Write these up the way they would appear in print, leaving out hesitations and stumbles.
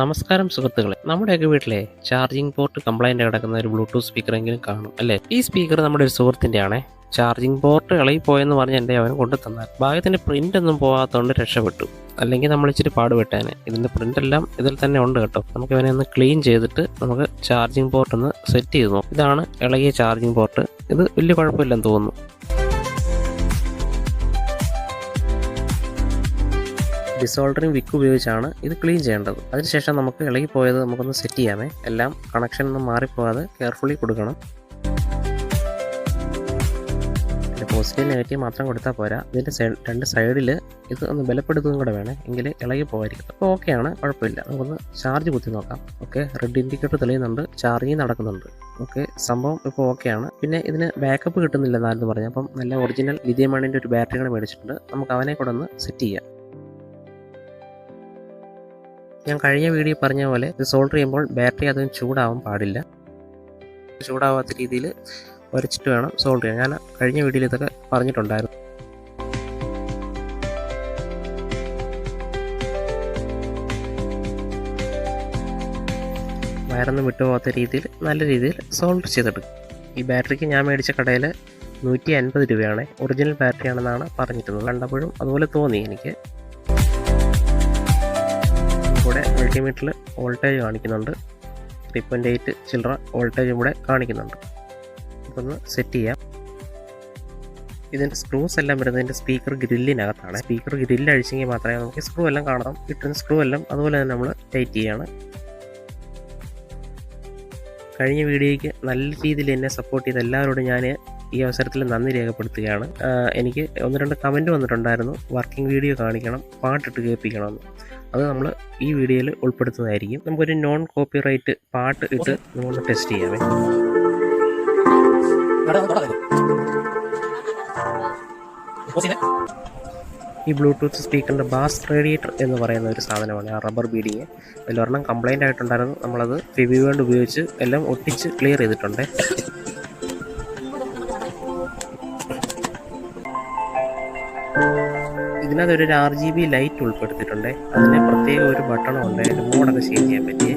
നമസ്കാരം സുഹൃത്തുക്കളെ, നമ്മുടെയൊക്കെ വീട്ടിലെ ചാർജിങ് പോർട്ട് കംപ്ലൈൻ്റ് കിടക്കുന്ന ഒരു ബ്ലൂടൂത്ത് സ്പീക്കറെങ്കിലും കാണും അല്ലേ? ഈ സ്പീക്കർ നമ്മുടെ ഒരു സുഹൃത്തിൻ്റെ ആണേ. ചാർജിങ് പോർട്ട് ഇളകിപ്പോയെന്ന് പറഞ്ഞ് എൻ്റെ അവൻ കൊണ്ടു തന്നാൽ ഭാഗ്യത്തിൻ്റെ പ്രിൻ്റ് ഒന്നും പോകാത്തതുകൊണ്ട് രക്ഷപ്പെട്ടു. അല്ലെങ്കിൽ നമ്മൾ ഇച്ചിരി പാടുപെട്ടാനെ. ഇതിൻ്റെ പ്രിൻ്റ് എല്ലാം ഇതിൽ തന്നെ ഉണ്ട് കേട്ടോ. നമുക്ക് ഇവനെ ഒന്ന് ക്ലീൻ ചെയ്തിട്ട് നമുക്ക് ചാർജിങ് പോർട്ട് ഒന്ന് സെറ്റ് ചെയ്ത് നോക്കാം. ഇതാണ് ഇളകിയ ചാർജിങ് പോർട്ട്. ഇത് വലിയ കുഴപ്പമില്ലെന്ന് തോന്നുന്നു. ഡിസോൾഡറിങ് വിക്ക് ഉപയോഗിച്ചാണ് ഇത് ക്ലീൻ ചെയ്യേണ്ടത്. അതിനുശേഷം നമുക്ക് ഇളകിപ്പോയത് നമുക്കൊന്ന് സെറ്റ് ചെയ്യാമേ. എല്ലാം കണക്ഷൻ ഒന്നും മാറിപ്പോകാതെ കെയർഫുള്ളി കൊടുക്കണം. പോസിറ്റീവ് നെഗറ്റീവ് മാത്രം കൊടുത്താൽ പോരാ, ഇതിൻ്റെ രണ്ട് സൈഡിൽ ഇത് ഒന്ന് ബലപ്പെടുത്തുകയും കൂടെ വേണേ, എങ്കിൽ ഇളകി പോകാതിരിക്കും. അപ്പോൾ ഓക്കെയാണ്, കുഴപ്പമില്ല. നമുക്കൊന്ന് ചാർജ് കുത്തി നോക്കാം. ഓക്കെ, റെഡ് ഇൻഡിക്കേറ്റർ തെളിയുന്നുണ്ട്, ചാർജിങ് നടക്കുന്നുണ്ട്. ഓക്കെ, സംഭവം ഇപ്പോൾ ഓക്കെയാണ്. പിന്നെ ഇതിന് ബാക്കപ്പ് കിട്ടുന്നില്ലെന്നായിരുന്നു പറഞ്ഞു. അപ്പം നല്ല ഒറിജിനൽ ലിഥിയം അയണിൻ്റെ ഒരു ബാറ്ററി കൂടെ മേടിച്ചിട്ടുണ്ട്. നമുക്ക് അവനെ കൂടെ ഒന്ന് സെറ്റ് ചെയ്യാം. ഞാൻ കഴിഞ്ഞ വീഡിയോ പറഞ്ഞ പോലെ ഇത് സോൾഡർ ചെയ്യുമ്പോൾ ബാറ്ററി അതും ചൂടാവാൻ പാടില്ല. ചൂടാവാത്ത രീതിയിൽ ഉരച്ചിട്ട് വേണം സോൾഡർ ചെയ്യാൻ. ഞാൻ കഴിഞ്ഞ വീഡിയോയിൽ ഇതൊക്കെ പറഞ്ഞിട്ടുണ്ടായിരുന്നു. വയറൊന്നും വിട്ടുപോകാത്ത രീതിയിൽ നല്ല രീതിയിൽ സോൾഡർ ചെയ്തെടുക്കും. ഈ ബാറ്ററിക്ക് ഞാൻ മേടിച്ച കടയിൽ 150 രൂപയാണ്. ഒറിജിനൽ ബാറ്ററി ആണെന്നാണ് പറഞ്ഞിരുന്നത്. കണ്ടപ്പോഴും അതുപോലെ തോന്നി എനിക്ക്. കൂടെ മൾട്ടിമീറ്ററിൽ വോൾട്ടേജ് കാണിക്കുന്നുണ്ട്. 3.8 ചില്ലറ വോൾട്ടേജും കൂടെ കാണിക്കുന്നുണ്ട്. അപ്പോൾ ഒന്ന് സെറ്റ് ചെയ്യാം. ഇതിൻ്റെ സ്ക്രൂസ് എല്ലാം വരുന്നത് ഇതിൻ്റെ സ്പീക്കർ ഗ്രില്ലിനകത്താണ്. സ്പീക്കർ ഗ്രില്ല് അഴിച്ചെങ്കിൽ മാത്രമേ നമുക്ക് സ്ക്രൂ എല്ലാം കാണാം. കിട്ടുന്ന സ്ക്രൂ എല്ലാം അതുപോലെ തന്നെ നമ്മൾ ടൈറ്റ് ചെയ്യാണ്. കഴിഞ്ഞ വീഡിയോയ്ക്ക് നല്ല രീതിയിൽ എന്നെ സപ്പോർട്ട് ചെയ്ത എല്ലാവരോടും ഞാൻ ഈ അവസരത്തിൽ നന്ദി രേഖപ്പെടുത്തുകയാണ്. എനിക്ക് 1-2 കമൻറ്റ് വന്നിട്ടുണ്ടായിരുന്നു, വർക്കിംഗ് വീഡിയോ കാണിക്കണം, പാട്ടിട്ട് കേൾപ്പിക്കണമെന്ന്. അത് നമ്മൾ ഈ വീഡിയോയിൽ ഉൾപ്പെടുത്തുന്നതായിരിക്കും. നമുക്കൊരു നോൺ കോപ്പിറൈറ്റ് പാട്ട് ഇട്ട് നമ്മൾ ടെസ്റ്റ് ചെയ്യാമേ. ഈ ബ്ലൂടൂത്ത് സ്പീക്കറിൻ്റെ ബാസ് റേഡിയേറ്റർ എന്ന് പറയുന്ന ഒരു സാധനമാണ് ആ റബ്ബർ ബീഡിങ്. അതിലൊരെണ്ണം കംപ്ലൈൻ്റ് ആയിട്ടുണ്ടായിരുന്നു. നമ്മളത് ഫെവി ബോണ്ട് ഉപയോഗിച്ച് എല്ലാം ഒട്ടിച്ച് ക്ലിയർ ചെയ്തിട്ടുണ്ട്. ഇതിനകത്തൊരു RGB ലൈറ്റ് ഉൾപ്പെടുത്തിയിട്ടുണ്ട്. അതിന് പ്രത്യേക ഒരു ബട്ടണും ഉണ്ട്, അതിൻ്റെ മോഡൊക്കെ ചേഞ്ച് ചെയ്യാൻ പറ്റിയേ.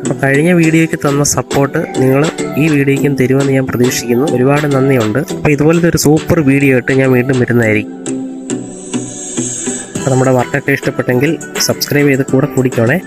അപ്പോൾ കഴിഞ്ഞ വീഡിയോയ്ക്ക് തന്ന സപ്പോർട്ട് നിങ്ങൾ ഈ വീഡിയോയ്ക്കും തരുമെന്ന് ഞാൻ പ്രതീക്ഷിക്കുന്നു. ഒരുപാട് നന്ദിയുണ്ട്. അപ്പോൾ ഇതുപോലത്തെ ഒരു സൂപ്പർ വീഡിയോ ആയിട്ട് ഞാൻ വീണ്ടും വരുന്നതായിരിക്കും. അപ്പോൾ നമ്മുടെ വർക്കൊക്കെ ഇഷ്ടപ്പെട്ടെങ്കിൽ സബ്സ്ക്രൈബ് ചെയ്ത് കൂടെ കൂടിക്കോണേ.